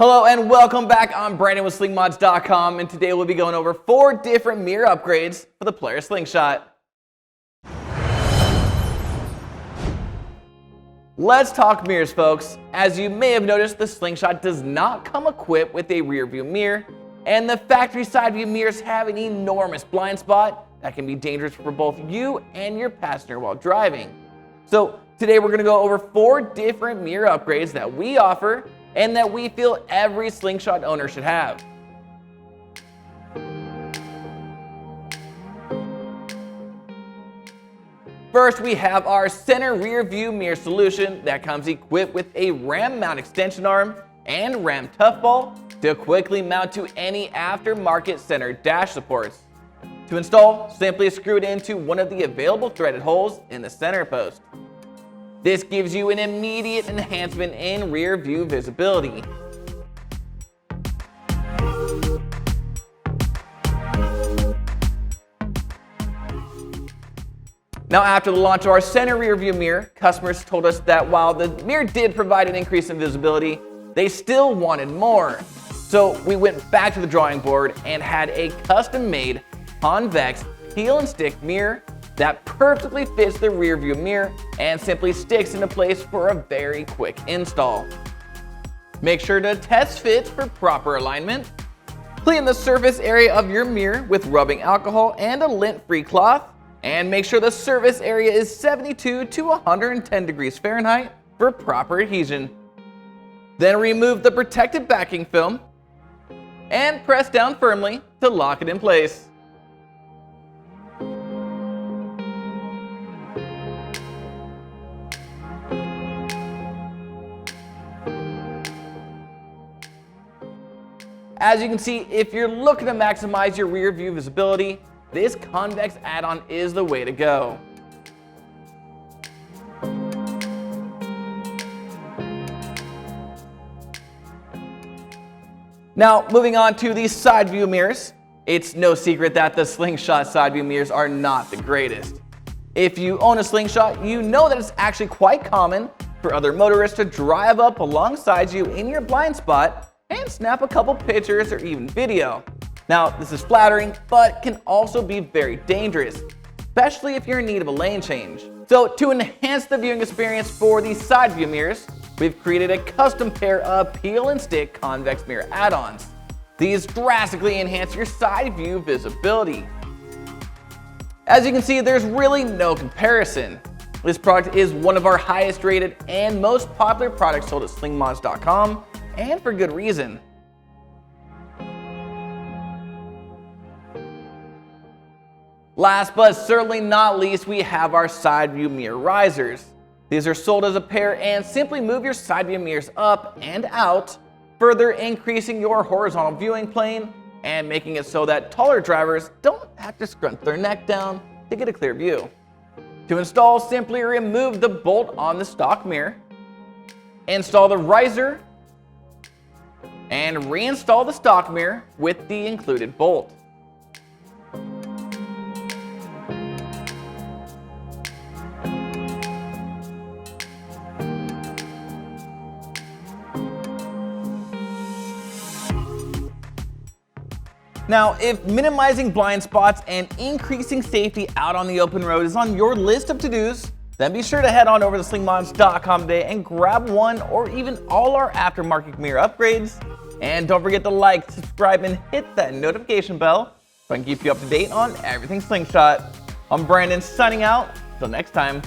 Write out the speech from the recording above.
Hello and welcome back. I'm Brandon with Slingmods.com, and today we'll be going over 4 different mirror upgrades for the Polaris Slingshot. Let's talk mirrors, folks. As you may have noticed, the Slingshot does not come equipped with a rear view mirror, and the factory side view mirrors have an enormous blind spot that can be dangerous for both you and your passenger while driving. So today we're going to go over 4 different mirror upgrades that we offer and that we feel every Slingshot owner should have. First, we have our center rear view mirror solution that comes equipped with a ram mount extension arm and ram tough ball to quickly mount to any aftermarket center dash supports. To install, simply screw it into one of the available threaded holes in the center post. This gives you an immediate enhancement in rear view visibility. Now, after the launch of our center rear view mirror, customers told us that while the mirror did provide an increase in visibility, they still wanted more. So we went back to the drawing board and had a custom-made Convex peel and stick mirror that perfectly fits the rear view mirror and simply sticks into place for a very quick install. Make sure to test fit for proper alignment. Clean the surface area of your mirror with rubbing alcohol and a lint-free cloth, and make sure the surface area is 72 to 110 degrees Fahrenheit for proper adhesion. Then remove the protective backing film and press down firmly to lock it in place. As you can see, if you're looking to maximize your rear view visibility, this Convex add-on is the way to go. Now, moving on to the side view mirrors. It's no secret that the Slingshot side view mirrors are not the greatest. If you own a Slingshot, you know that it's actually quite common for other motorists to drive up alongside you in your blind spot and snap a couple pictures or even video. Now, this is flattering, but can also be very dangerous, especially if you're in need of a lane change. So to enhance the viewing experience for these side view mirrors, we've created a custom pair of peel and stick convex mirror add-ons. These drastically enhance your side view visibility. As you can see, there's really no comparison. This product is one of our highest rated and most popular products sold at Slingmods.com, and for good reason. Last but certainly not least, we have our side view mirror risers. These are sold as a pair and simply move your side view mirrors up and out, further increasing your horizontal viewing plane and making it so that taller drivers don't have to scrunch their neck down to get a clear view. To install, simply remove the bolt on the stock mirror, install the riser, and reinstall the stock mirror with the included bolt. Now, if minimizing blind spots and increasing safety out on the open road is on your list of to-dos, then be sure to head on over to slingmods.com today and grab one or even all our aftermarket mirror upgrades. And don't forget to like, subscribe, and hit that notification bell so I can keep you up to date on everything Slingshot. I'm Brandon signing out. Till next time.